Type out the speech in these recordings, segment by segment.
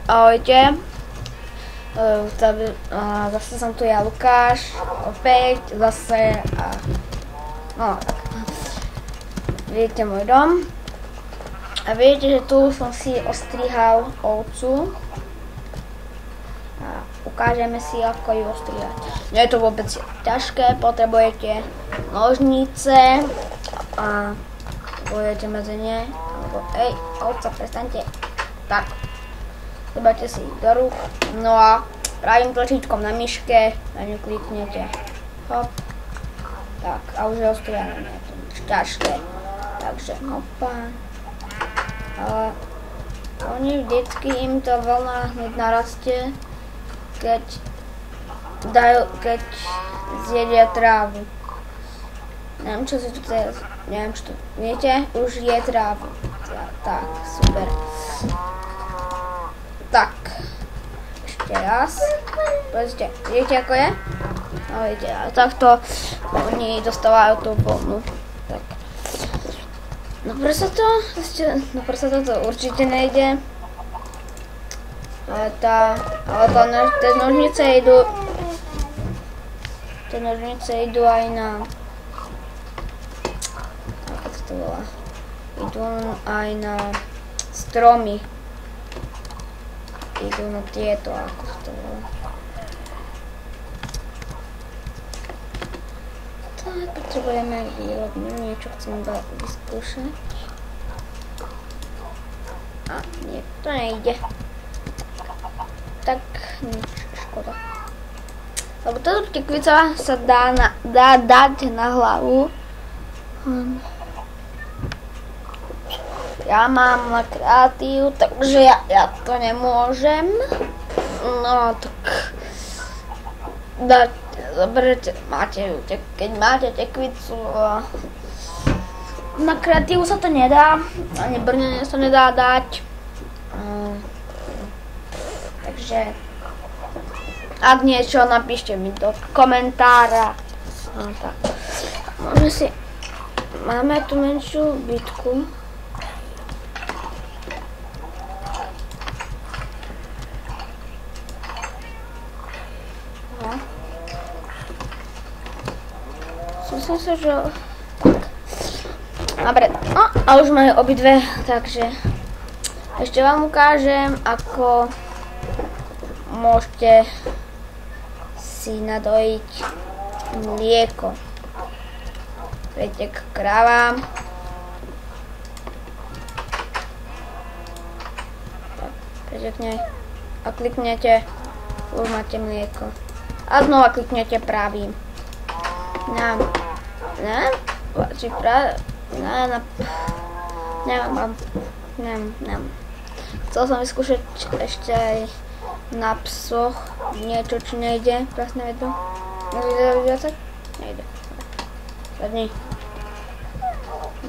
Ahojte. Zase som tu ja, Lukáš, opäť, zase no tak. Vidíte môj dom. A vidíte, že tu som si ostrihal ovcu. A ukážeme si, ako ju ostrihať. Nie je to vôbec ťažké, potrebujete nožnice a budete medzenie. Ovca, prestaňte. Tak. Zoberte si ich do rúk. No a pravým tlačítkom na myške na ňu kliknete. Hop. Tak, a už je ostrihané, nie je to nič ťažké. Takže opa. Ale oni vždycky im to vlna hneď narastie, keď zjedia trávu. Neviem, čo si tu teraz, neviem, čo tu, viete, už je trávu. Tak, super. Tak, ešte raz. Pozrite, vidíte, ako je? No vidíte, a takto oni dostávajú tú vlnu. Tak. No prečo to určite nejde. Ale tie nožnice idú aj na... Ako to volá? Idú aj na stromy. Idú na tieto, ako to volá. Tak, potrebujeme výrobňu, niečo chcem vyskúšať. A nie, to nejde. Tak, nič, škoda. Lebo táto tekvica sa dá dať na hlavu. Ja mám na kreatív, takže ja to nemôžem. No tak zoberte, keď máte tekvicu, na kreatívu sa to nedá, ani brnenie sa nedá dať. Takže ak niečo, napíšte mi do komentára. No tak. Máme tu menšiu bitku. Myslím si, že... Tak. Dobre, no a už máme obidve, takže ešte vám ukážem, ako môžete si nadojiť mlieko. Príďte k kravám. Tak, príďte k nej a kliknete, už máte mlieko. A znova kliknete pravým. Neviem. Chcel som vyskúšať ešte aj na psoch niečo, či nejde. Presne vedú. Nejde. Zadni.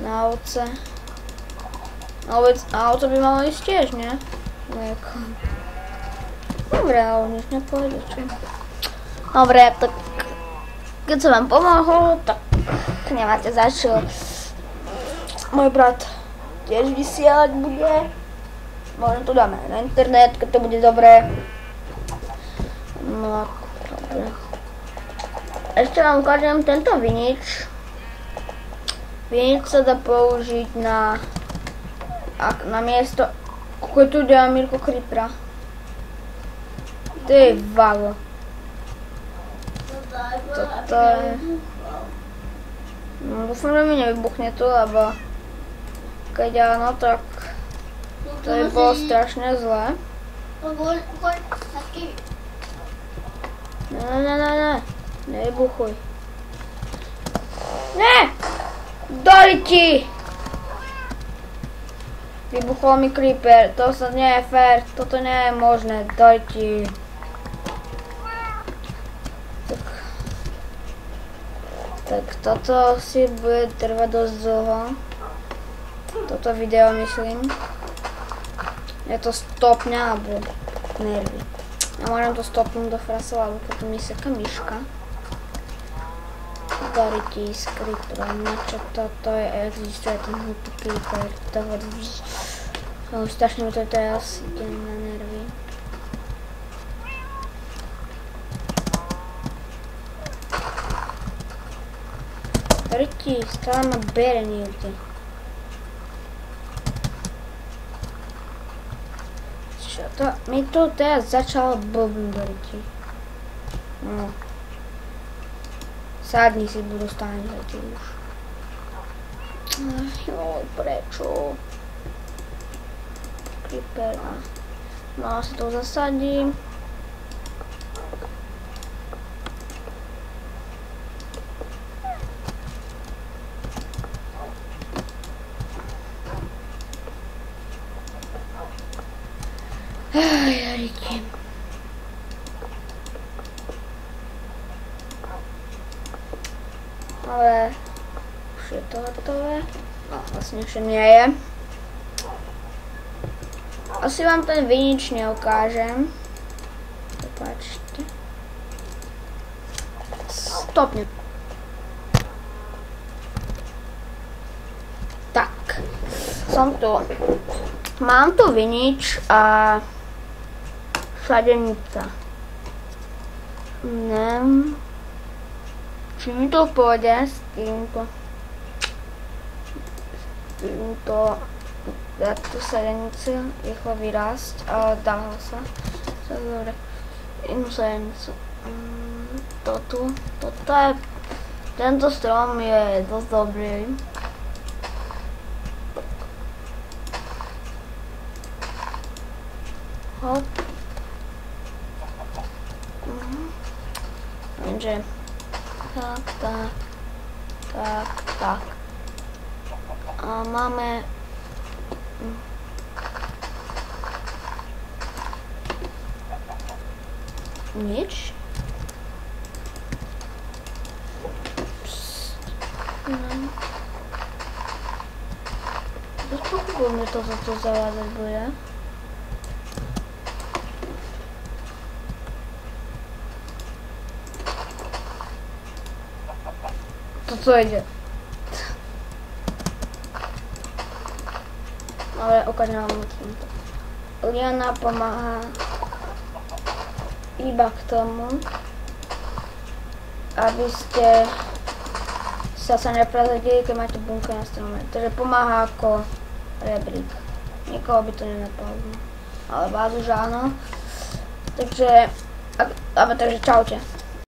Na ovce. Na ovce by malo ísť tiež, nie? Dobre, ale nič nepôjde, čo? Dobre, tak keď som vám pomohol, tak nemáte za čo. Môj brat tiež vysielať bude. Možno to dáme na internet, keď to bude dobré. No, dobre. Ešte vám ukážem tento vinič. Vinič sa dá použiť na miesto... Koľko tu ide Mirko Creepera? Ty vago. Toto je... No, dúfam, že mi nevybuchne to, lebo keď áno, tak to je bolo strašne zlé. Ne, nevybuchuj. Ne! Doj ti! Vybuchol mi creeper, to sa nie je fér, toto nie je možné, doj ti. Tak toto si bude trvať dosť dlho. Toto video myslím. Je to stopňa alebo nervy. Ja môžem to stopnúť do frasov, alebo potom mi seká myška. Doriti s creeperom, na čo toto je, existuje ten hlupý creeper, toho už strašne mi to teraz ide na nervy. drti, stále ma bere niekde. Čo to? Mi to teraz začalo blbnúť. No. Sadni si budú stáť leti už. Joj, prečo? Creeper. No, si to zasadím. Jarite. Ale už je to hotové. No, vlastne ešte nie je. Asi vám ten vinič neukážem. Prepáčte. Stopne. Tak. Som tu. Mám tu vinič a šadenica. Neviem, či mi to pôjde s týmto. Dať tú sadenicu, rýchlo vyrásť, ale dalo sa. Dobre, inú sadenicu. Tento strom je dosť dobrý. Hop. Takže tak. A máme nič. Dosť pochopil mi to, co to zavázať bude. Co ide? Ale ukážem vám týmto. Liana pomáha iba k tomu, aby ste sa neprezadili, keď máte bunky na strome. Takže pomáha ako rebrík. Nikoho by to nenapadlo. Ale vás už áno. Takže čaute.